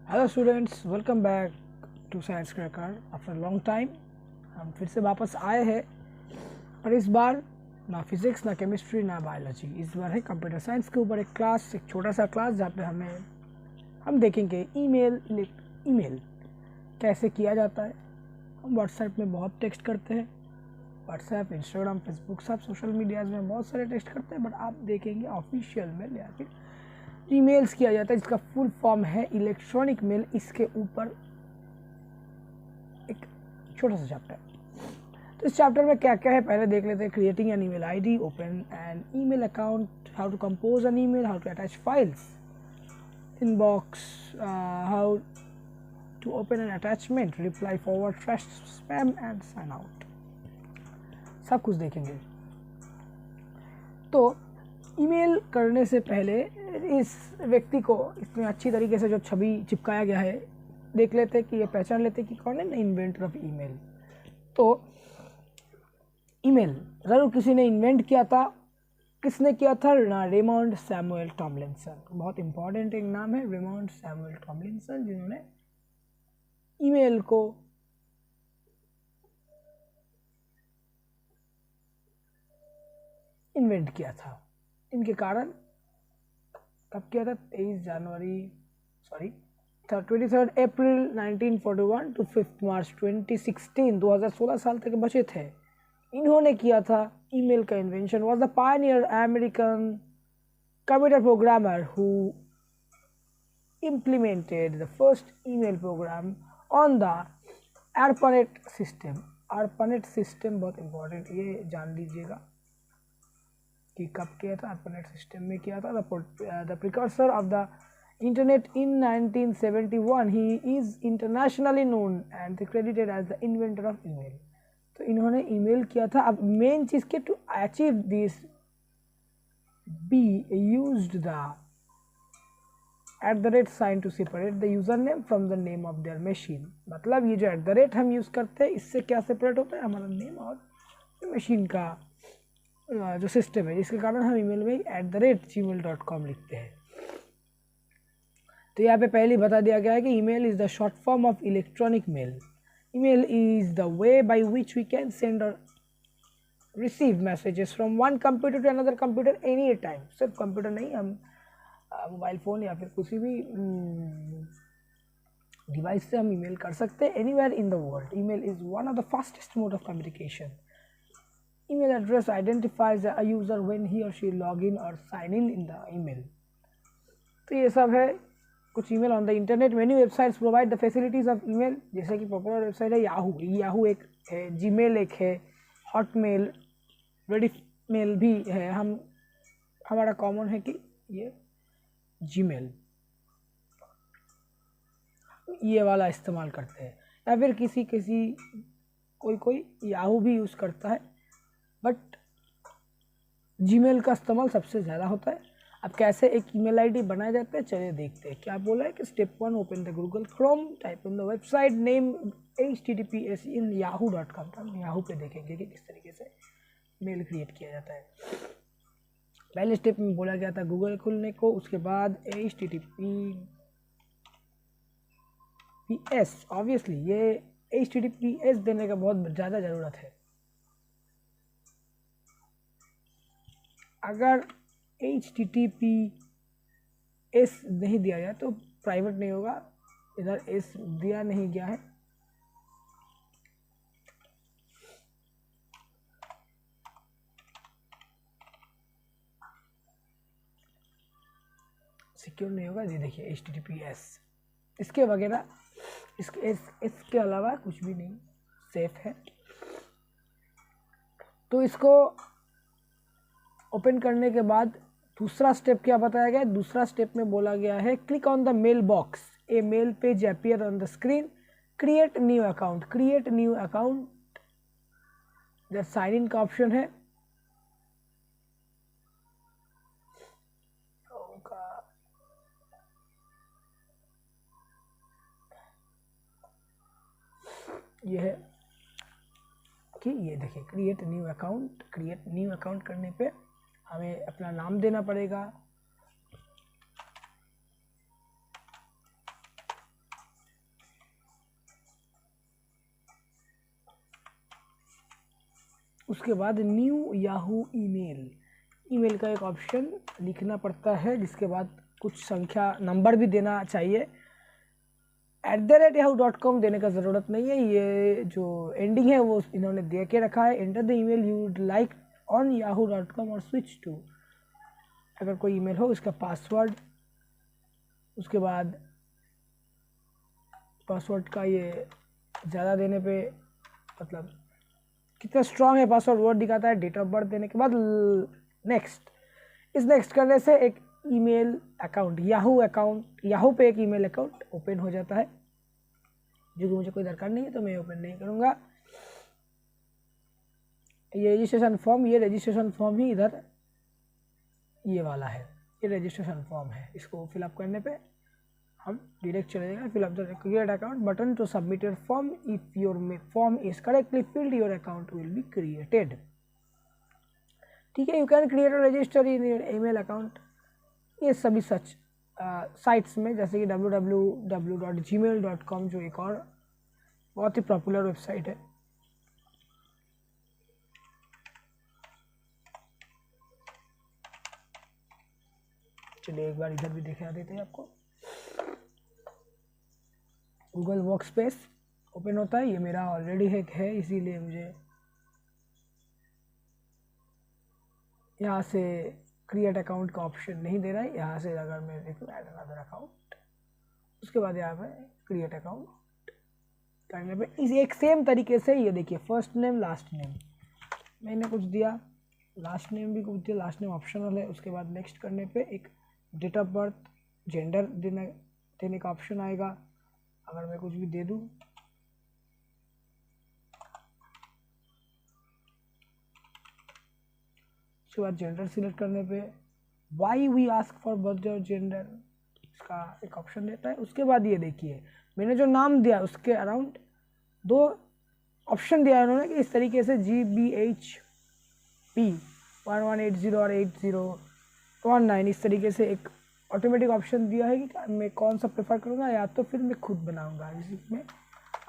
Hello students, welcome back to science cracker. After long time हम फिर से वापस आए हैं और इस बार ना फिज़िक्स, ना केमिस्ट्री, ना बायोलॉजी। इस बार है कंप्यूटर साइंस के ऊपर एक क्लास, एक छोटा सा क्लास जहाँ पे हम देखेंगे ईमेल कैसे किया जाता है। हम व्हाट्सएप में बहुत टेक्स्ट करते हैं, व्हाट्सएप, इंस्टाग्राम, फेसबुक, सब सोशल मीडियाज़ में बहुत सारे टेक्स्ट करते हैं, बट आप देखेंगे ऑफिशियल मेल या फिर ईमेल्स किया जाता है, जिसका फुल फॉर्म है इलेक्ट्रॉनिक मेल। इसके ऊपर एक छोटा सा चैप्टर। तो इस चैप्टर में क्या क्या है पहले देख लेते हैं। Creating an email ID, open an email account, how to compose an email, how to attach files, inbox, how to open an attachment, reply, forward, trash, spam and sign out, सब कुछ देखेंगे। तो ईमेल करने से पहले इस व्यक्ति को इतनी अच्छी तरीके से जो छवि चिपकाया गया है, देख लेते कि ये पहचान लेते कि कौन है ना इन्वेंटर ऑफ ईमेल। तो ईमेल ज़रूर किसी ने इन्वेंट किया था। किसने किया था? Raymond Samuel Tomlinson. बहुत इंपॉर्टेंट एक नाम है, रेमंड सैमुअल टॉमलिंसन, जिन्होंने ईमेल को इन्वेंट किया था। इनके कारण कब किया था? 23 अप्रैल 1941 टू 5 मार्च 2016, 2016 साल तक बचे थे। इन्होंने किया था ईमेल का invention. Was the Pioneer American computer programmer who implemented the first email program on the ARPANET system। ARPANET system बहुत इंपॉर्टेंट, ये जान लीजिएगा कि कब किया था। ARPANET सिस्टम में किया था। The precursor of the internet in 1971, he is internationally known and credited as the inventor of email. तो इन्होंने ईमेल किया था। अब मेन चीज़ के to achieve this be used the @ sign to separate the user name from the name of their machine. मतलब ये जो @ हम यूज़ करते हैं, इससे क्या सेपरेट होता है? हमारा नेम और मशीन का जो सिस्टम है, जिसके कारण हम ईमेल में @gmail.com लिखते हैं। तो यहाँ पे पहले बता दिया गया है कि email is the short form of electronic mail. Email is the way by which we can send और receive messages from one computer to another computer any time. सिर्फ कंप्यूटर नहीं, हम मोबाइल फ़ोन या फिर किसी भी डिवाइस से हम ईमेल कर सकते हैं anywhere in the world. Email is one of the fastest mode of communication. Email address identifies a user when he or she log in or sign in the email। तो ये सब है कुछ email on the internet. Many websites provide the facilities of email, जैसे कि popular website है Yahoo एक है, जीमेल एक है, हॉटमेल, रेडिमेल भी है। हमारा कॉमन है कि ये जीमेल, ये वाला इस्तेमाल करते हैं, या फिर कोई याहू भी यूज़ करता है, बट जीमेल का इस्तेमाल सबसे ज़्यादा होता है। अब कैसे एक ईमेल आईडी बनाया जाता है, चलिए देखते हैं। क्या बोला है कि step 1, open the Google Chrome, type in the website name https in yahoo.com। तो हम याहू पे देखेंगे कि किस तरीके से मेल क्रिएट किया जाता है। पहले स्टेप में बोला गया था गूगल खोलने को, उसके बाद https। ऑब्वियसली ये https देने का बहुत ज़्यादा ज़रूरत है। अगर https नहीं दिया जाए तो प्राइवेट नहीं होगा। इधर एस दिया नहीं गया है, सिक्योर नहीं होगा। ये देखिए https, इसके वगैरह इसके अलावा कुछ भी नहीं सेफ है। तो इसको ओपन करने के बाद दूसरा स्टेप क्या बताया गया है? दूसरा स्टेप में बोला गया है click on the mailbox, a mail page appear on the screen, create new account. Create new account, इधर साइन इन का ऑप्शन है। ये है कि ये देखिए create new account. Create new account करने पे हमें अपना नाम देना पड़ेगा, उसके बाद न्यू याहू ईमेल का एक ऑप्शन लिखना पड़ता है, जिसके बाद कुछ संख्या नंबर भी देना चाहिए। @yahoo.com देने का ज़रूरत नहीं है, ये जो एंडिंग है वो इन्होंने दे के रखा है। Enter the email you would like on yahoo.com और स्विच टू, अगर कोई ईमेल हो उसका पासवर्ड, उसके बाद पासवर्ड का ये ज़्यादा देने पे मतलब कितना स्ट्रांग है पासवर्ड वर्ड दिखाता है। डेट ऑफ बर्थ देने के बाद नेक्स्ट, इस नेक्स्ट करने से एक ईमेल अकाउंट याहू पे एक ईमेल अकाउंट ओपन हो जाता है, जो कि मुझे कोई दरकार नहीं है तो मैं ओपन नहीं करूँगा। ये रजिस्ट्रेशन फॉर्म ही इधर ये वाला है, ये रजिस्ट्रेशन फॉर्म है। इसको फिलअप करने पे हम डायरेक्ट चले जाएंगे fill up the create account button to submit your form. If your form is correctly filled your account will be created. ठीक है, यू कैन क्रिएट और register in your email account. ये सभी सच साइट्स में, जैसे कि www.gmail.com जो एक और बहुत ही पॉपुलर वेबसाइट है। चलिए एक बार इधर भी दिखा देते हैं आपको। गूगल वर्कस्पेस ओपन होता है, ये मेरा ऑलरेडी है इसीलिए मुझे यहाँ से क्रिएट अकाउंट का ऑप्शन नहीं दे रहा है। यहाँ से अगर मैं देखूँ ऐड अनदर अकाउंट, उसके बाद यहाँ पे क्रिएट अकाउंट करने पे इस एक सेम तरीके से ये देखिए फर्स्ट नेम लास्ट नेम मैंने कुछ दिया, लास्ट नेम भी कुछ दिया, लास्ट नेम ऑप्शनल है। उसके बाद नेक्स्ट करने पे एक डेट ऑफ बर्थ जेंडर देने का ऑप्शन आएगा। अगर मैं कुछ भी दे दूँ, उसके बाद जेंडर सिलेक्ट करने पे why we ask for birth और जेंडर, इसका एक ऑप्शन देता है। उसके बाद ये देखिए मैंने जो नाम दिया उसके अराउंड 2 ऑप्शन दिया है उन्होंने कि इस तरीके से GBHP 1180 और 8019 इस तरीके से एक ऑटोमेटिक ऑप्शन दिया है कि मैं कौन सा प्रेफर करूँगा, या तो फिर मैं खुद बनाऊँगा। जिसमें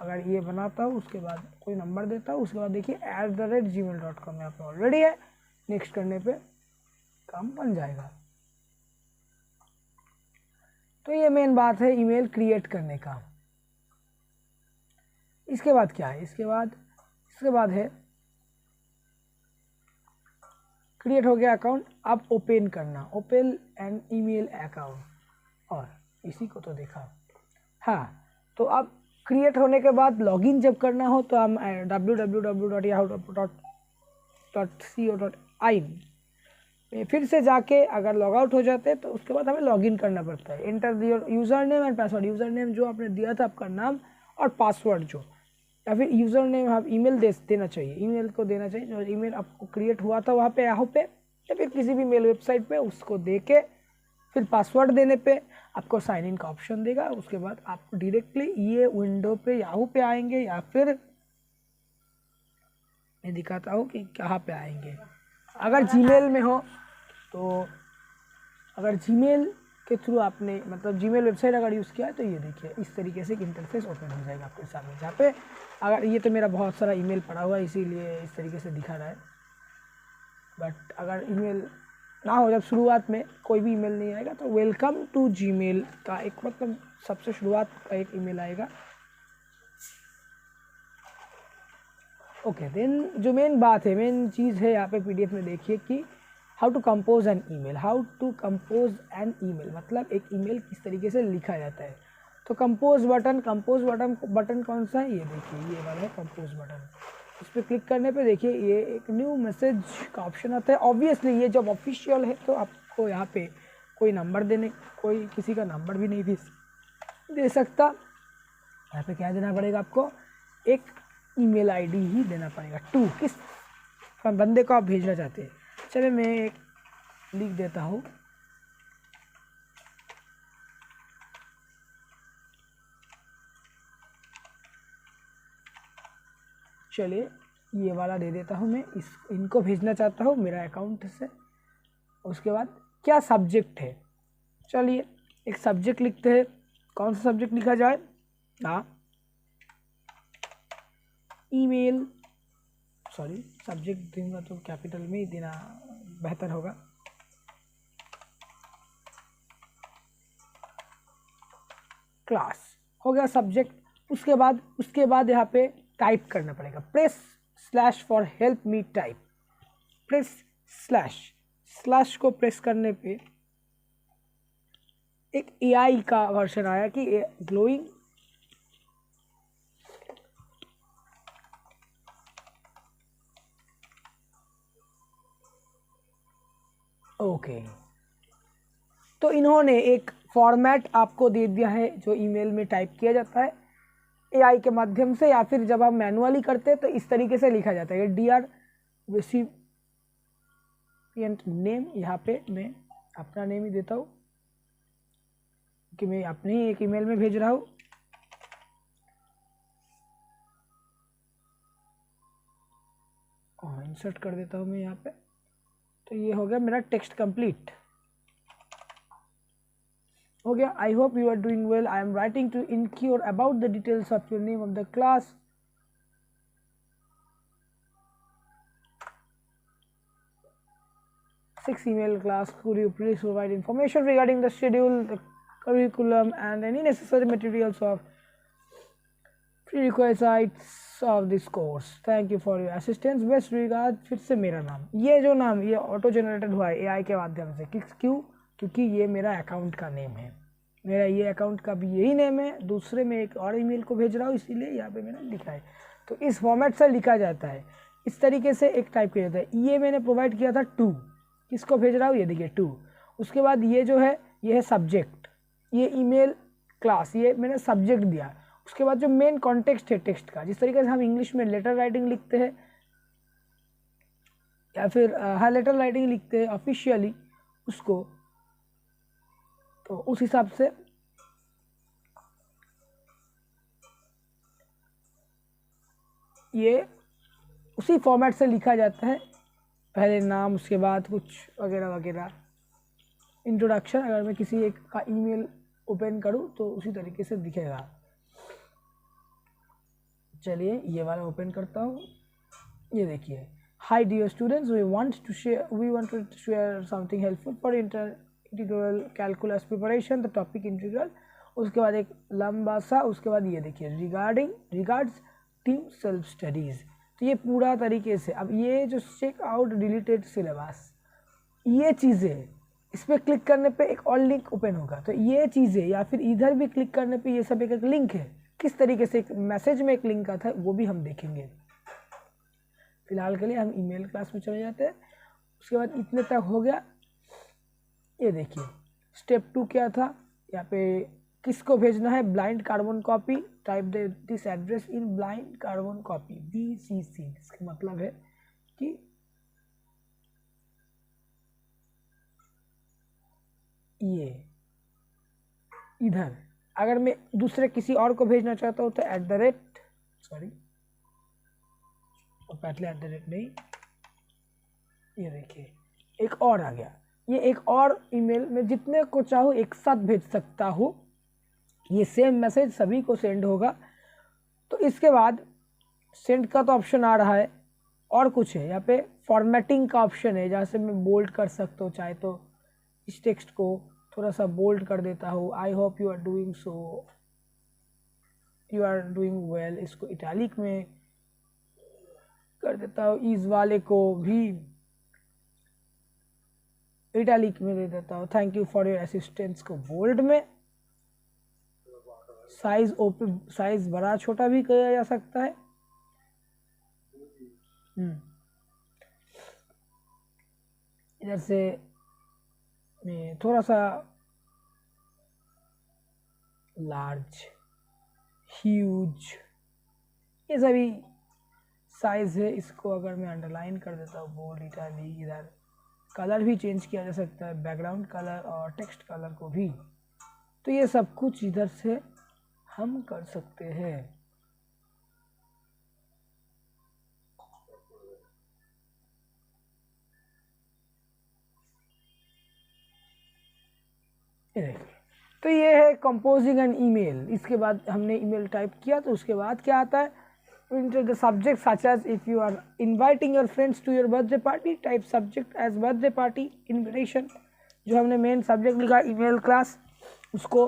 अगर ये बनाता हूँ उसके बाद कोई नंबर देता हूँ, उसके बाद देखिए @gmail.com यहाँ पे ऑलरेडी है। नेक्स्ट करने पे काम बन जाएगा। तो ये मेन बात है ईमेल क्रिएट करने का। इसके बाद क्या है, इसके बाद है क्रिएट हो गया अकाउंट, अब ओपन करना, ओपन एन ईमेल अकाउंट। और इसी को तो देखा। हाँ, तो अब क्रिएट होने के बाद लॉगिन जब करना हो तो हम www.yahoo.co.in में फिर से जाके अगर लॉग आउट हो जाते हैं तो उसके बाद हमें लॉगिन करना पड़ता है। Enter your user name and password, user name जो आपने दिया था आपका नाम, और पासवर्ड जो, या फिर यूज़र नेम आप ईमेल देना चाहिए, ईमेल को देना चाहिए जो ईमेल आपको क्रिएट हुआ था वहाँ पे याहू पे, या फिर किसी भी मेल वेबसाइट पे, उसको दे के फिर पासवर्ड देने पे आपको साइन इन का ऑप्शन देगा। उसके बाद आप डायरेक्टली ये विंडो पे याहू पे आएंगे, या फिर मैं दिखाता हूँ कि कहाँ पे आएंगे। अगर जीमेल में हो तो, अगर जीमेल के थ्रू आपने मतलब जीमेल वेबसाइट अगर यूज़ किया है तो ये देखिए इस तरीके से एक इंटरफेस ओपन हो जाएगा आपके सामने, जहाँ पे अगर ये तो मेरा बहुत सारा ईमेल पड़ा हुआ है इसीलिए इस तरीके से दिखा रहा है। बट अगर ईमेल ना हो, जब शुरुआत में कोई भी ईमेल नहीं आएगा तो वेलकम टू जीमेल का एक मतलब सबसे शुरुआत का एक ईमेल आएगा। ओके, देन जो मेन बात है, मेन चीज़ है यहाँ पे पीडीएफ में देखिए कि how to compose an email. How to compose an email मतलब एक ईमेल किस तरीके से लिखा जाता है। तो कंपोज बटन कौन सा है, ये देखिए ये वाला है कंपोज बटन। इस पर क्लिक करने पे देखिए ये एक न्यू मैसेज का ऑप्शन आता है। ऑब्वियसली ये जब ऑफिशियल है तो आपको यहाँ पे कोई नंबर कोई किसी का नंबर भी नहीं दे सकता। यहाँ पे क्या देना पड़ेगा आपको, एक ईमेल आईडी ही देना पड़ेगा। किस बंदे को आप भेजना चाहते हैं। चलिए मैं एक लिख देता हूँ, चलिए ये वाला दे देता हूँ मैं, इनको भेजना चाहता हूँ मेरा अकाउंट से। उसके बाद क्या सब्जेक्ट है, चलिए एक सब्जेक्ट लिखते हैं। कौन सा सब्जेक्ट लिखा जाए, ईमेल सॉरी सब्जेक्ट दूंगा तो कैपिटल में ही देना बेहतर होगा। क्लास हो गया सब्जेक्ट। उसके बाद यहाँ पे टाइप करना पड़ेगा, press slash for help me type. Press slash को प्रेस करने पे एक एआई का वर्जन आया कि ग्लोइंग ओके। तो इन्होंने एक फॉर्मेट आपको दे दिया है जो ईमेल में टाइप किया जाता है एआई के माध्यम से, या फिर जब हम मैनुअली करते हैं तो इस तरीके से लिखा जाता है डियर रेसिपिएंट नेम। यहाँ पे मैं अपना नेम ही देता हूँ कि मैं अपने ही एक ईमेल में भेज रहा हूँ। और इंसर्ट कर देता हूँ मैं यहाँ पे। तो ये हो गया मेरा टेक्स्ट कंप्लीट हो गया। I hope you are doing well. I am writing to inquire about the details of your name of the class. Six email class. Could you please provide information regarding the schedule, the curriculum, and any necessary materials of prerequisites of this course? Thank you for your assistance. Best regards. फिर से मेरा नाम, ये जो नाम ये auto generated हुआ है एआई के माध्यम से। क्यों? क्योंकि ये मेरा अकाउंट का नेम है, मेरा ये अकाउंट का भी यही नेम है। दूसरे में एक और ईमेल को भेज रहा हूँ, इसीलिए यहाँ पे मैंने लिखा है। तो इस फॉर्मेट से लिखा जाता है, इस तरीके से एक टाइप किया जाता है। ये मैंने प्रोवाइड किया था टू, किसको भेज रहा हूँ, ये देखिए टू। उसके बाद ये जो है ये है सब्जेक्ट, ये ईमेल क्लास, ये मैंने सब्जेक्ट दिया। उसके बाद जो मेन कॉन्टेक्स्ट है टेक्स्ट का, जिस तरीके से हम इंग्लिश में लेटर राइटिंग लिखते हैं या फिर हाँ लेटर राइटिंग लिखते हैं ऑफिशियली उसको, तो उस हिसाब से ये उसी फॉर्मेट से लिखा जाता है। पहले नाम, उसके बाद कुछ वगैरह वगैरह इंट्रोडक्शन। अगर मैं किसी एक का ईमेल ओपन करूं तो उसी तरीके से दिखेगा। चलिए ये वाला ओपन करता हूं। ये देखिए, hi dear students, we want to share something helpful for integral calculus preparation, the topic integral. उसके बाद एक लंबा सा, उसके बाद ये देखिए रिगार्ड्स टीम सेल्फ स्टडीज़। तो ये पूरा तरीके से, अब ये जो चेक आउट डिलीटेड सिलेबस, ये चीज़ें, इस पर क्लिक करने पे एक और लिंक ओपन होगा। तो ये चीज़ें, या फिर इधर भी क्लिक करने पे ये सब एक लिंक है। किस तरीके से एक मैसेज में एक लिंक आता है वो भी हम देखेंगे। फिलहाल के लिए हम ईमेल क्लास में चले जाते हैं। उसके बाद इतने तक हो गया। ये देखिए स्टेप 2 क्या था, यहाँ पे किसको भेजना है, blind carbon copy. Type this address in blind carbon copy BCC। इसका मतलब है कि ये इधर, अगर मैं दूसरे किसी और को भेजना चाहता हूँ तो नहीं, ये देखिए एक और आ गया। ये एक और ईमेल में जितने को चाहूँ एक साथ भेज सकता हूँ। ये सेम मैसेज सभी को सेंड होगा। तो इसके बाद सेंड का तो ऑप्शन आ रहा है, और कुछ है यहाँ पे फॉर्मेटिंग का ऑप्शन है, जहाँ से मैं बोल्ड कर सकता हूँ। चाहे तो इस टेक्स्ट को थोड़ा सा बोल्ड कर देता हूँ, I hope you are doing well, इसको इटैलिक में कर देता हूँ। इस वाले को भी इटैलिक में दे देता हूँ। Thank you for your assistance को बोल्ड में। साइज बड़ा छोटा भी किया जा सकता है। इधर से मैं थोड़ा सा लार्ज, ह्यूज, ये सभी साइज है। इसको अगर मैं अंडरलाइन कर देता हूँ बोल्ड, इटैलिक, इधर कलर भी चेंज किया जा सकता है, बैकग्राउंड कलर और टेक्स्ट कलर को भी। तो ये सब कुछ इधर से हम कर सकते हैं। तो ये है कंपोजिंग एन ईमेल। इसके बाद हमने ईमेल टाइप किया, तो उसके बाद क्या आता है, enter the subject such as if you are inviting your friends to your birthday party, type subject as birthday party invitation. जो हमने मेन सब्जेक्ट लिखा ईमेल क्लास, उसको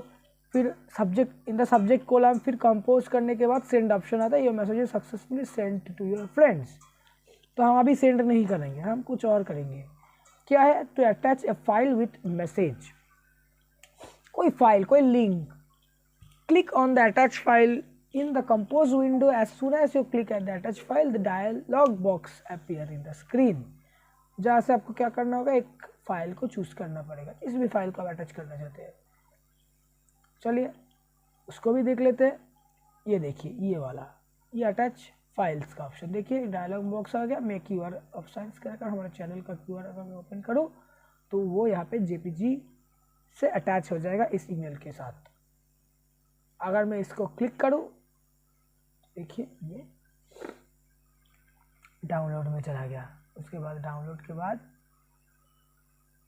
फिर subject in the subject column, फिर कंपोज करने के बाद send option आता है, your message is successfully send to your friends. तो हम अभी सेंड नहीं करेंगे, हम कुछ और करेंगे। क्या है? To attach a file with message, कोई फाइल, कोई link. Click on the attach file in the compose window. As soon as you click at the attached file, the dialog box appear in the screen. जहाँ से आपको क्या करना होगा, एक file को चूज करना पड़ेगा, इस भी फाइल को आप अटैच करना चाहते हैं। चलिए उसको भी देख लेते हैं। ये देखिए ये वाला, ये अटैच फाइल्स का ऑप्शन देखिए, डायलॉग बॉक्स आ गया। मैं क्यूआर ऑफ साइंस कर हमारे चैनल का क्यूआर अगर मैं ओपन करूँ तो वो यहाँ पे जेपीजी से अटैच हो जाएगा इस ईमेल के साथ। अगर मैं इसको क्लिक करूँ, देखिए ये डाउनलोड में चला गया। उसके बाद डाउनलोड के बाद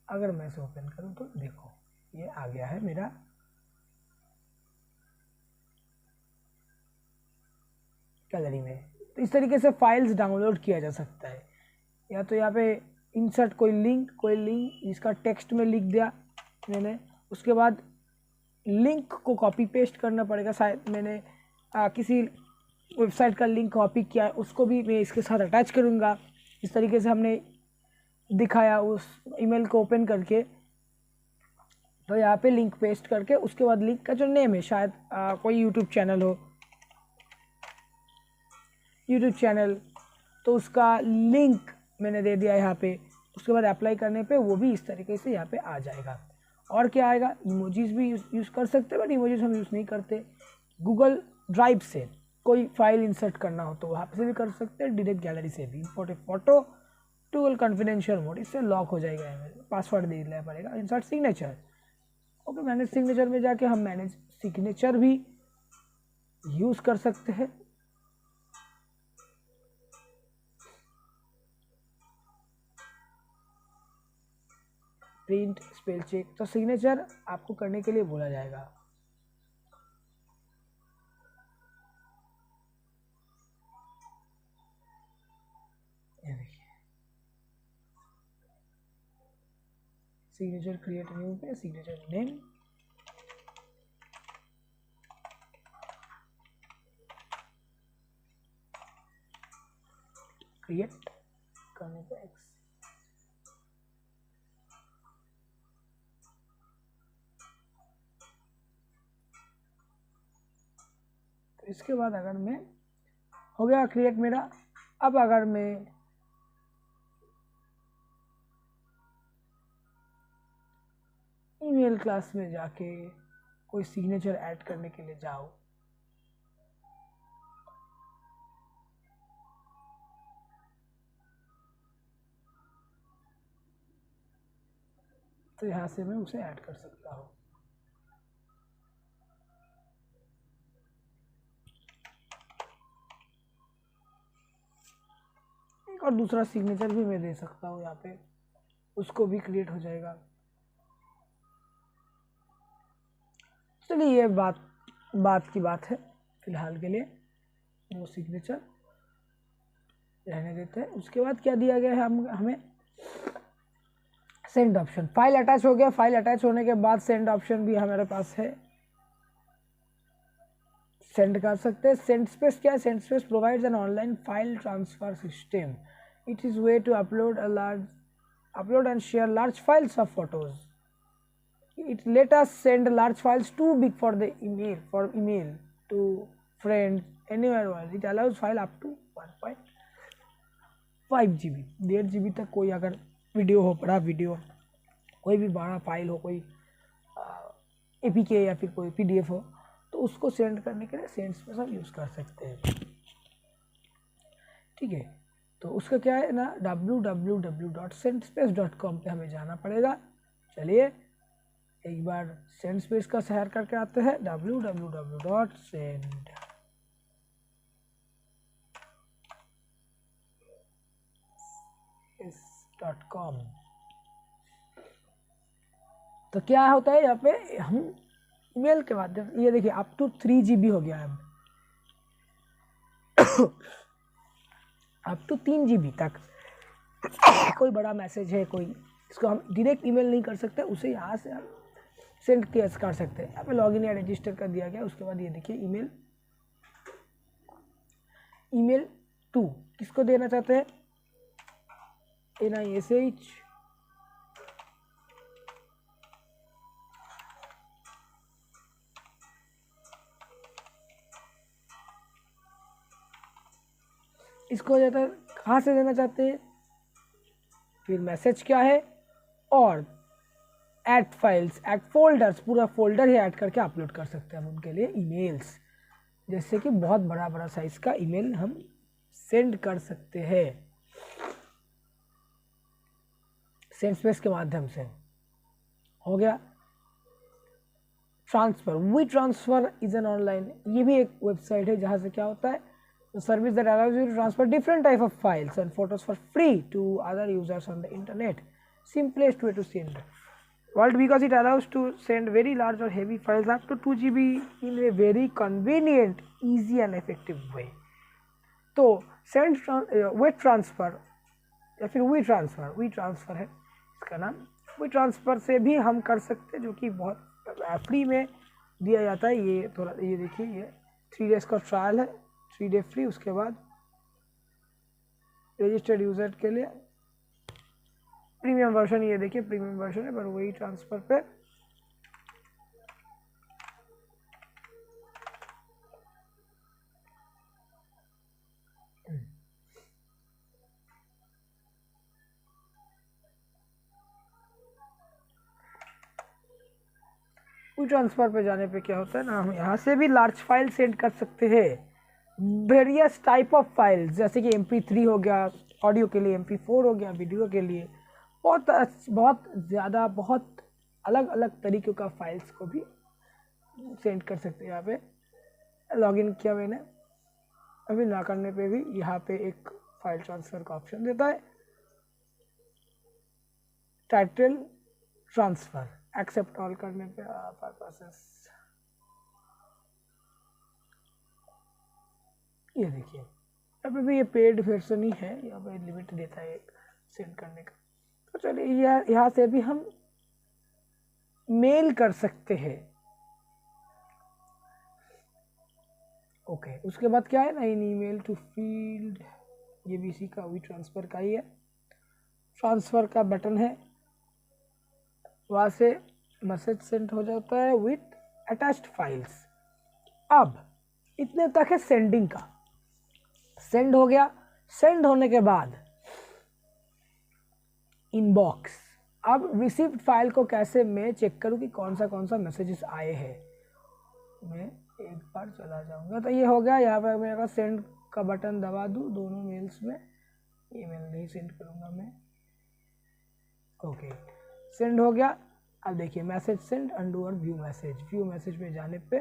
अगर मैं इसे ओपन करूं तो देखो ये आ गया है मेरा गैलरी में। तो इस तरीके से फाइल्स डाउनलोड किया जा सकता है। या तो यहाँ पे इंसर्ट कोई लिंक जिसका टेक्स्ट में लिख दिया मैंने, उसके बाद लिंक को कॉपी पेस्ट करना पड़ेगा। शायद मैंने किसी वेबसाइट का लिंक कॉपी किया है, उसको भी मैं इसके साथ अटैच करूँगा। इस तरीके से हमने दिखाया उस ईमेल को ओपन करके। तो यहाँ पे लिंक पेस्ट करके उसके बाद लिंक का जो नेम है, शायद कोई यूट्यूब चैनल, तो उसका लिंक मैंने दे दिया यहाँ पे। उसके बाद अप्लाई करने पे वो भी इस तरीके से यहाँ पे आ जाएगा। और क्या आएगा, इमोजीज भी यूज़ कर सकते हैं, बट इमोजीज हम यूज़ नहीं करते। गूगल ड्राइव से कोई फाइल इंसर्ट करना हो तो वहाँ से भी कर सकते हैं, डायरेक्ट गैलरी से भी। Import photo tool confidential mode, इससे लॉक हो जाएगा, पासवर्ड दे देना पड़ेगा। Insert signature, okay, manage signature में जाके हम मैनेज सिग्नेचर भी यूज़ कर सकते हैं। प्रिंट स्पेल चेक, तो सिग्नेचर आपको करने के लिए बोला जाएगा। ये देखिए सिग्नेचर क्रिएट न्यू पे सिग्नेचर नेम, क्रिएट करने पे एक्स। तो इसके बाद अगर मैं हो गया क्रिएट मेरा। अब अगर मैं ईमेल क्लास में जाके कोई सिग्नेचर ऐड करने के लिए जाओ, तो यहाँ से मैं उसे ऐड कर सकता हूँ। एक और दूसरा सिग्नेचर भी मैं दे सकता हूँ यहाँ पे, उसको भी क्रिएट हो जाएगा। चलिए ये बात की बात है, फिलहाल के लिए वो सिग्नेचर रहने देते हैं। उसके बाद क्या दिया गया है हमें सेंड ऑप्शन। फाइल अटैच हो गया, फाइल अटैच होने के बाद सेंड ऑप्शन भी हमारे पास है, सेंड कर सकते हैं। सेंड स्पेस क्या है? Send space provides an online file transfer system. It is way to upload and share large files of photos. It let us send large files too big for email to friends anywhere world. It allows file up to 1.5 GB, 1.5 GB तक। कोई अगर video हो, बड़ा video, कोई भी बड़ा file हो, कोई APK या फिर कोई PDF हो, तो उसको सेंड करने के लिए सेंड स्पेस हम यूज़ कर सकते हैं। ठीक है, तो उसका क्या है ना, www.sendspace.com पे हमें जाना पड़ेगा। चलिए एक बार सेंड स्पेस का शेयर करके आते हैं, www.sendspace.com। तो क्या होता है यहाँ पे, हम ईमेल के माध्यम, ये देखिए अप टू 3 GB हो गया है। अप टू 3 GB तक। कोई बड़ा मैसेज है, कोई इसको हम डायरेक्ट ईमेल नहीं कर सकते, उसे यहाँ से हम सेंड कर सकते हैं। यहाँ पे लॉगिन या रजिस्टर कर दिया गया। उसके बाद ये देखिए ईमेल 2 किसको देना चाहते हैं, NISH इसको देता है, कहाँ से देना चाहते हैं, फिर मैसेज क्या है, और ऐड फाइल्स, ऐड फोल्डर्स, पूरा फोल्डर ही ऐड करके अपलोड कर सकते हैं हम उनके लिए ईमेल्स। जैसे कि बहुत बड़ा बड़ा साइज का ईमेल हम सेंड कर सकते हैं सेंडस्पेस के माध्यम से। हो गया। Transfer, WeTransfer is an online, ये भी एक वेबसाइट है जहाँ से क्या होता है, service that allows you to transfer different type of files and photos for free to other users on the internet. Simplest way to send world because it allows to send very large or heavy files up to 2 GB in a very convenient, easy and effective way। तो send wait transfer या फिर we transfer है इसका नाम। We transfer से भी हम कर सकते हैं, जो कि बहुत फ्री में दिया जाता है। ये थोड़ा ये देखिए, ये 3 डेज़ का ट्रायल है, 3 डे फ्री। उसके बाद रजिस्टर्ड यूज़र के लिए प्रीमियम वर्जन, ये देखिए प्रीमियम वर्जन है, पर वही ट्रांसफर पे ट्रांसफर पे जाने पे क्या होता है ना, हम यहाँ से भी लार्ज फाइल सेंड कर सकते हैं, वेरियस टाइप ऑफ फाइल्स, जैसे कि MP3 हो गया ऑडियो के लिए, MP4 हो गया वीडियो के लिए, बहुत ज़्यादा बहुत अलग अलग तरीक़ों का फाइल्स को भी सेंड कर सकते हैं। यहाँ पे लॉगिन किया मैंने, अभी ना करने पे भी यहाँ पे एक फाइल ट्रांसफ़र का ऑप्शन देता है। टाइटल ट्रांसफ़र, एक्सेप्ट ऑल करने पे प्रोसेस, ये देखिए यहाँ पे भी ये पेड वर्जन ही है, यहाँ पे लिमिट देता है सेंड करने का। तो चलिए यहाँ से भी हम मेल कर सकते हैं। ओके, उसके बाद क्या है ना, इन ईमेल टू फील्ड, ये भी इसी का वी ट्रांसफ़र का ही है। ट्रांसफ़र का बटन है, वहाँ से मैसेज सेंड हो जाता है विथ अटैच्ड फाइल्स। अब इतने तक है सेंडिंग का, सेंड हो गया। सेंड होने के बाद इनबॉक्स, अब रिसीव्ड फाइल को कैसे मैं चेक करूँ कि कौन सा मैसेजेस आए हैं। मैं एक बार चला जाऊँगा, तो ये हो गया। यहाँ पर मैं अगर सेंड का बटन दबा दूँ दोनों मेल्स में, ईमेल नहीं सेंड करूँगा मैं। ओके, सेंड हो गया। अब देखिए मैसेज सेंड, अंडू और व्यू मैसेज पे जाने पे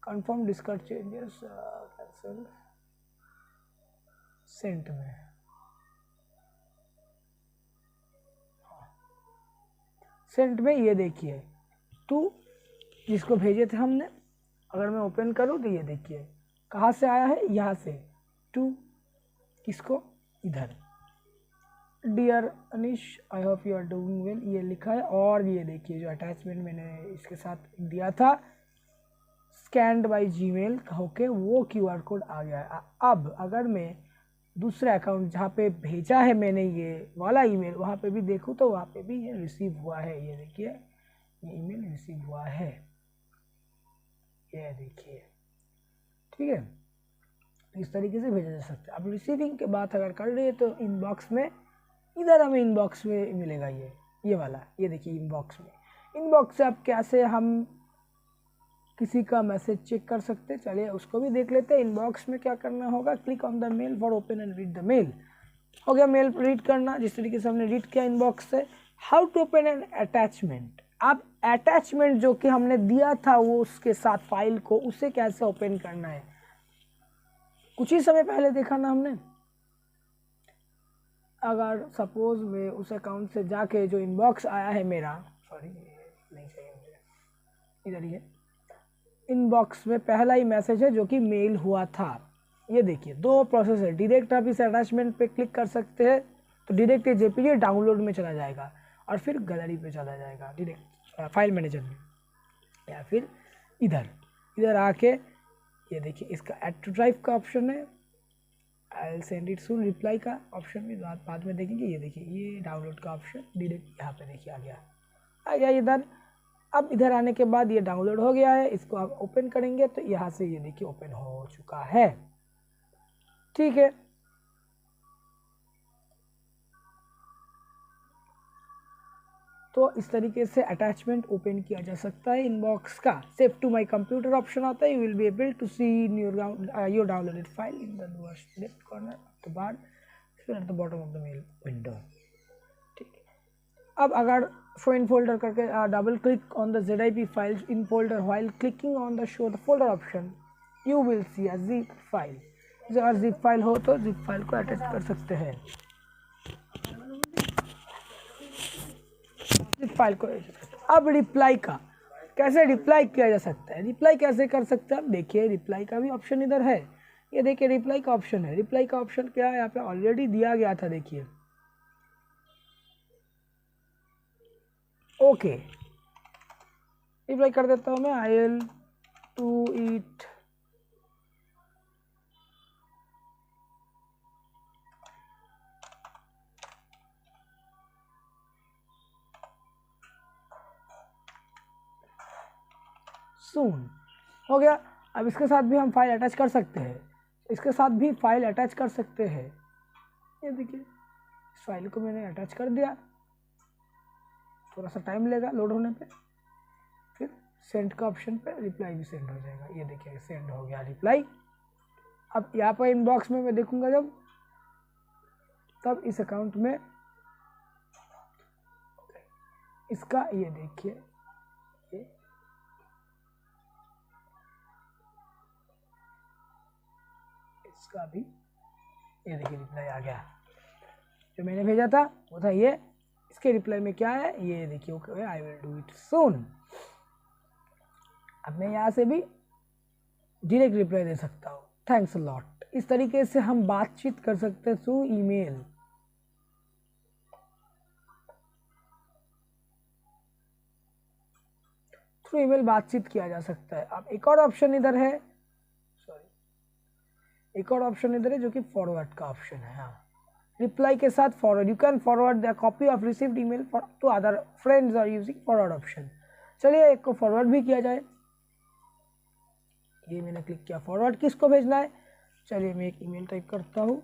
confirm discard changes, cancel, sent में सेंट में ये देखिए टू जिसको भेजे थे हमने, अगर मैं ओपन करूँ तो ये देखिए कहाँ से आया है, यहाँ से टू किसको, इधर, dear Anish I hope you are doing well, ये लिखा है। और ये देखिए जो अटैचमेंट मैंने इसके साथ दिया था स्कैन्ड बाय जीमेल होके वो QR कोड आ गया है। अब अगर मैं दूसरे अकाउंट जहाँ पे भेजा है मैंने ये वाला ईमेल, वहाँ पे भी देखूँ तो वहाँ पे भी ये रिसीव हुआ है। ये देखिए ये ईमेल रिसीव हुआ है, ये देखिए, ठीक है। इस तरीके से भेजा जा सकता है। अब रिसीविंग के बात अगर कर रही है तो इनबॉक्स में, इधर हमें इनबॉक्स में मिलेगा ये वाला, ये देखिए इनबॉक्स में। इनबॉक्स से अब कैसे हम किसी का मैसेज चेक कर सकते हैं, चलिए उसको भी देख लेते हैं। इनबॉक्स में क्या करना होगा, click on the mail for open and read the mail. हो गया मेल रीड करना, जिस तरीके से हमने रीड किया इनबॉक्स से। How to open an attachment, अब अटैचमेंट जो कि हमने दिया था वो उसके साथ फाइल को, उसे कैसे ओपन करना है, कुछ ही समय पहले देखा ना हमने। अगर सपोज मैं उस अकाउंट से जाके जो इनबॉक्स आया है मेरा, सॉरी नहीं चाहिए मुझे, इधर ही है, इनबॉक्स में पहला ही मैसेज है जो कि मेल हुआ था, ये देखिए दो प्रोसेस है। डायरेक्ट आप इस अटैचमेंट पे क्लिक कर सकते हैं तो डायरेक्ट ये जेपीजी डाउनलोड में चला जाएगा और फिर गैलरी पे चला जाएगा डायरेक्ट फाइल मैनेजर में, या फिर इधर आके ये देखिए इसका ऐड टू ड्राइव का ऑप्शन है, I will send it soon reply का ऑप्शन भी बाद में देखेंगे। ये देखिए ये डाउनलोड का ऑप्शन डायरेक्ट यहाँ पे देखिए आ गया इधर। अब इधर आने के बाद ये डाउनलोड हो गया है, इसको आप ओपन करेंगे तो यहाँ से ये देखिए ओपन हो चुका है। ठीक है, तो इस तरीके से अटैचमेंट ओपन किया जा सकता है इनबॉक्स का। Save to my computer option आता है, you will be able to see your downloaded file in the lower left corner of the bar, फिर at the bottom of the mail window. ठीक है, अब अगर शो इन फोल्डर करके double click on the ZIP files in folder while clicking on the show the folder option, you will see a zip file. अगर zip file हो तो zip file को attach कर सकते हैं। फाइल को अब रिप्लाई का कैसे रिप्लाई किया जा सकता है, रिप्लाई कैसे कर सकते हैं। अब देखिए रिप्लाई का भी ऑप्शन इधर है, ये देखिए रिप्लाई का ऑप्शन है। रिप्लाई का ऑप्शन क्या है, यहाँ पे ऑलरेडी दिया गया था, देखिए ओके रिप्लाई कर देता हूँ मैं, I will to it soon. हो गया। अब इसके साथ भी हम फाइल अटैच कर सकते हैं, इसके साथ भी फाइल अटैच कर सकते हैं। ये देखिए इस फाइल को मैंने अटैच कर दिया, थोड़ा सा टाइम लेगा लोड होने पे, फिर सेंड का ऑप्शन पे रिप्लाई भी सेंड हो जाएगा। ये देखिए सेंड हो गया रिप्लाई। अब यहाँ पर इनबॉक्स में मैं देखूंगा जब, तब इस अकाउंट में इसका ये देखिए इसका भी ये देखिए रिप्लाई आ गया। जो मैंने भेजा था वो था ये, इसके रिप्लाई में क्या है ये देखिए, okay I will do it सून। अब मैं यहाँ से भी डायरेक्ट रिप्लाई दे सकता हूँ, थैंक्स अ लॉट। इस तरीके से हम बातचीत कर सकते हैं थ्रू ईमेल। थ्रू ईमेल बातचीत किया जा सकता है। अब एक और ऑप्शन इधर है, एक और ऑप्शन इधर है जो कि फॉरवर्ड का ऑप्शन है। हाँ, रिप्लाई के साथ forward, you can forward the copy of received email to other friends are using forward option. चलिए एक को फॉरवर्ड भी किया जाए। ये मैंने क्लिक किया, फॉरवर्ड किसको भेजना है, चलिए मैं एक ईमेल टाइप करता हूँ।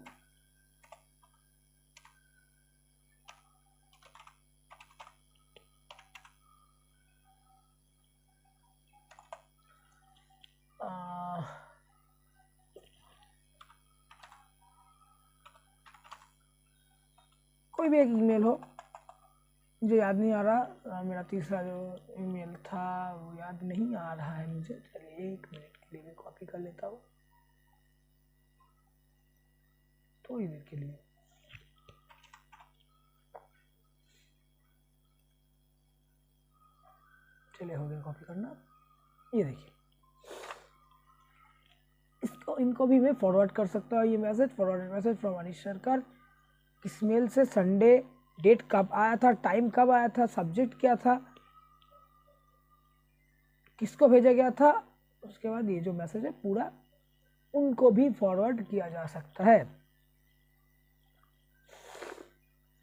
कोई भी एक ईमेल हो, मुझे याद नहीं आ रहा, मेरा तीसरा जो ईमेल था वो याद नहीं आ रहा है मुझे। चलिए एक मिनट के लिए मैं कॉपी कर लेता हूँ थोड़ी देर के लिए। चलिए हो गया कॉपी करना। ये देखिए इसको, इनको भी मैं फॉरवर्ड कर सकता हूँ। ये मैसेज, फॉरवर्ड मैसेज फ्रॉम अनिश सरकार। इस मेल से संडे डेट कब आया था, टाइम कब आया था, सब्जेक्ट क्या था, किसको भेजा गया था, उसके बाद ये जो मैसेज है पूरा उनको भी फॉरवर्ड किया जा सकता है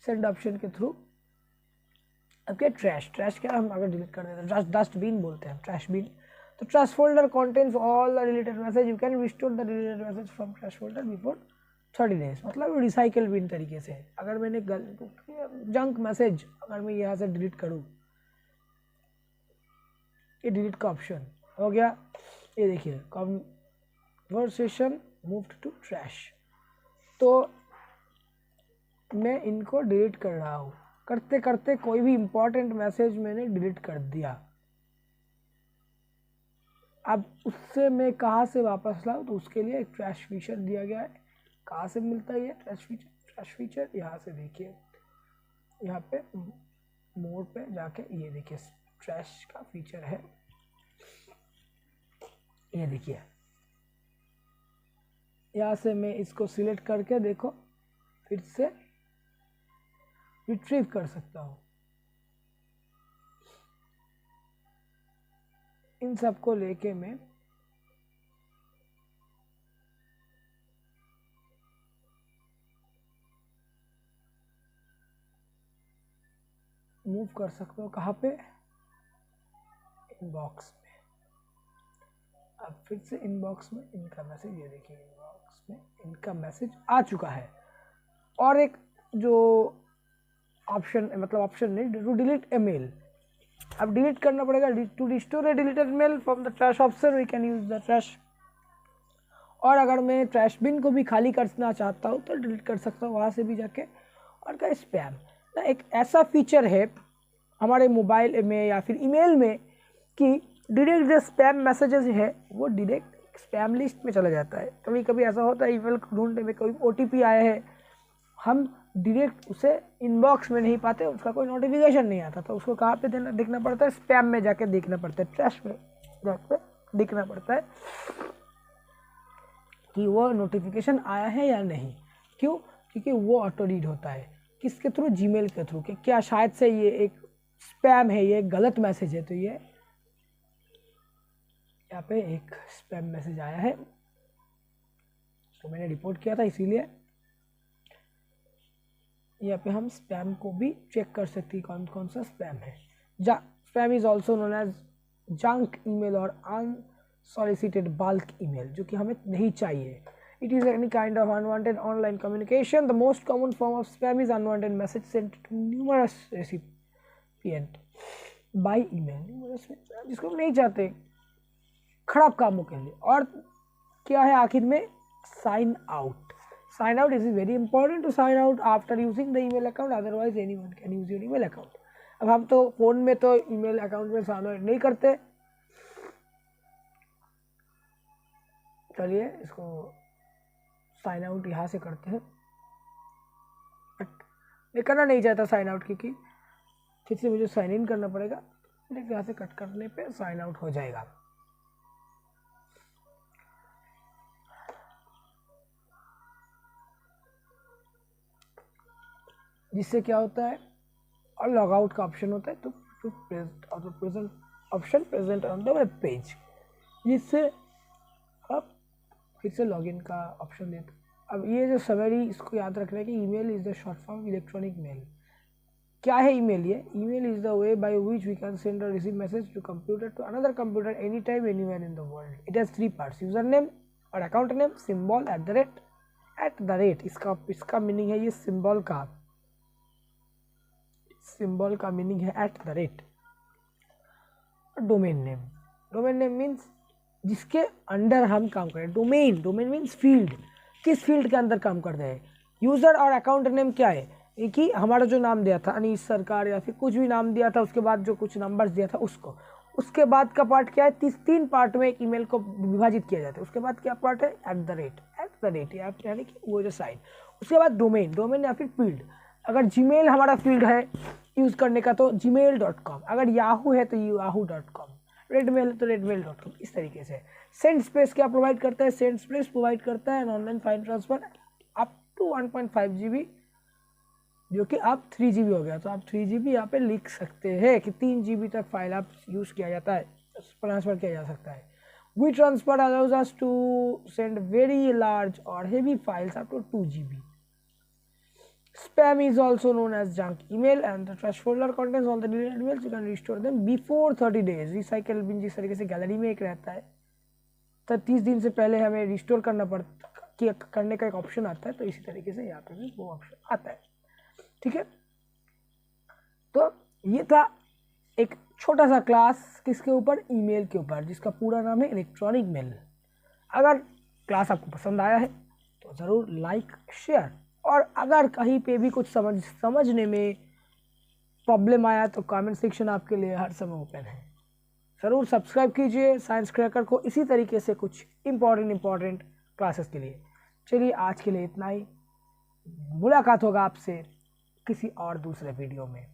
सेंड ऑप्शन के थ्रू। अब क्या ट्रैश क्या, हम अगर डिलीट कर देते हैं, डस्टबिन बोलते हैं ट्रैश बिन। तो trash folder contains all the related message, you can restore the related message from trash folder before 30 days. मतलब रिसाइकल बिन तरीके से। अगर मैंने जंक मैसेज अगर मैं यहाँ से डिलीट करूँ, ये डिलीट का ऑप्शन हो गया। ये देखिए कन्वर्सेशन मूव्ड टू ट्रैश। तो मैं इनको डिलीट कर रहा हूँ, करते करते कोई भी इंपॉर्टेंट मैसेज मैंने डिलीट कर दिया। अब उससे मैं कहाँ से वापस लाऊँ, तो उसके लिए एक ट्रैश फीचर दिया गया है। कहाँ से मिलता है ये ट्रैश फीचर, यहाँ से देखिए, यहाँ पे मोड पे जाके ये देखिए ट्रैश का फीचर है, ये देखिए यहाँ से मैं इसको सिलेक्ट करके देखो फिर से रिट्रीव कर सकता हूँ। इन सबको लेके मैं मूव कर सकता हूँ। कहाँ पे? इनबॉक्स में। अब फिर से इनबॉक्स में इनका मैसेज, ये देखिए इनबॉक्स में इनका मैसेज आ चुका है। और एक जो ऑप्शन, मतलब ऑप्शन नहीं, टू डिलीट ए मेल, अब डिलीट करना पड़ेगा। To restore a deleted mail from the trash option we can use the trash. और अगर मैं ट्रैश बिन को भी खाली करना चाहता हूँ तो डिलीट कर सकता हूँ वहाँ से भी जाके। और क्या, स्पैम ना एक ऐसा फीचर है हमारे मोबाइल में या फिर ईमेल में कि डायरेक्ट जो स्पैम मैसेजेस है वो डायरेक्ट स्पैम लिस्ट में चला जाता है। कभी कभी ऐसा होता है ईमेल ढूंढने में कोई OTP आया है, हम डायरेक्ट उसे इनबॉक्स में नहीं पाते, उसका कोई नोटिफिकेशन नहीं आता, तो उसको कहाँ पे देखना पड़ता है? स्पैम में जाके देखना पड़ता है, ट्रैश में जाके देखना पड़ता है कि वो नोटिफिकेशन आया है या नहीं। क्यों? क्योंकि वो ऑटो रीड होता है किसके थ्रू? जीमेल के थ्रू। कि क्या शायद से ये एक स्पैम है, ये गलत मैसेज है, तो ये यहाँ पे एक स्पैम मैसेज आया है तो मैंने रिपोर्ट किया था, इसीलिए यहाँ पे हम स्पैम को भी चेक कर सकते हैं कौन कौन सा स्पैम है। Spam is also known as junk email और अनसॉलिसिटेड बल्क ईमेल, जो कि हमें नहीं चाहिए। It is any kind of unwanted online communication. The most common form of spam is unwanted message sent to numerous recipient by email. जिसको हम नहीं चाहते खराब कामों के लिए। और क्या है आखिर में? Sign out. Sign out is very important to sign out after using the email account, otherwise anyone can use your email account. अब हम तो फोन में तो ईमेल अकाउंट में साइन आउट नहीं करते। चलिए इसको साइन आउट यहाँ से करते हैं, बट मैं करना नहीं चाहता साइन आउट, क्योंकि फिर से मुझे साइन इन करना पड़ेगा। लेकिन यहाँ से कट करने पे साइन आउट हो जाएगा। जिससे क्या होता है, और लॉग आउट का ऑप्शन होता है, तो present option present on the web page, जिससे आप फिर से लॉगिन का ऑप्शन देते। अब ये जो समरी, इसको याद रखना है कि email is the short form electronic mail. क्या है ईमेल? ये email is the way by which we can send और receive message to computer to another computer any time anywhere in the world. It has 3 parts, user name और account name, symbol at the rate. इसका meaning है, ये symbol का meaning है at the rate. Domain name means जिसके under हम काम करें। डोमेन मीन्स फील्ड, किस फील्ड के अंदर काम कर रहे हैं। यूज़र और अकाउंट नेम क्या है? कि हमारा जो नाम दिया था अनीश सरकार या फिर कुछ भी नाम दिया था, उसके बाद जो कुछ नंबर्स दिया था उसको, उसके बाद का पार्ट क्या है? 3 पार्ट में एक ईमेल को विभाजित किया जाता है। उसके बाद क्या पार्ट है? एट द रेट यानी कि वो जो साइन। उसके बाद डोमेन या फिर फील्ड। अगर जीमेल हमारा फील्ड है यूज़ करने का तो gmail.com, अगर याहू है तो yahoo.com, रेडमेल है तो redmail.com। इस तरीके से सेंड स्पेस क्या प्रोवाइड करता है? सेंड स्पेस प्रोवाइड करता है online file transfer up to 1.5 GB, जो कि अब 3 GB हो गया। तो आप 3 GB यहाँ पे लिख सकते हैं कि 3 GB तक फाइल आप यूज़ किया जाता है, ट्रांसफर किया जा सकता है। We transfer allows us to send very large और heavy files up to 2 GB। Spam is also known as junk email and the trash folder contains all the deleted emails. You can restore them before 30 days. Recycle bin जिस तरीके से gallery में एक रहता है, तो 30 दिन से पहले हमें रिस्टोर करने का एक ऑप्शन आता है, तो इसी तरीके से यहाँ पे भी वो ऑप्शन आता है। ठीक है, तो ये था एक छोटा सा क्लास किसके ऊपर? ईमेल के ऊपर, जिसका पूरा नाम है इलेक्ट्रॉनिक मेल। अगर क्लास आपको पसंद आया है तो ज़रूर लाइक शेयर, और अगर कहीं पे भी कुछ समझने में प्रॉब्लम आया तो कमेंट सेक्शन आपके लिए हर समय ओपन है। ज़रूर सब्सक्राइब कीजिए साइंस क्रैकर को इसी तरीके से कुछ इम्पॉर्टेंट क्लासेस के लिए। चलिए आज के लिए इतना ही, मुलाकात होगा आपसे किसी और दूसरे वीडियो में।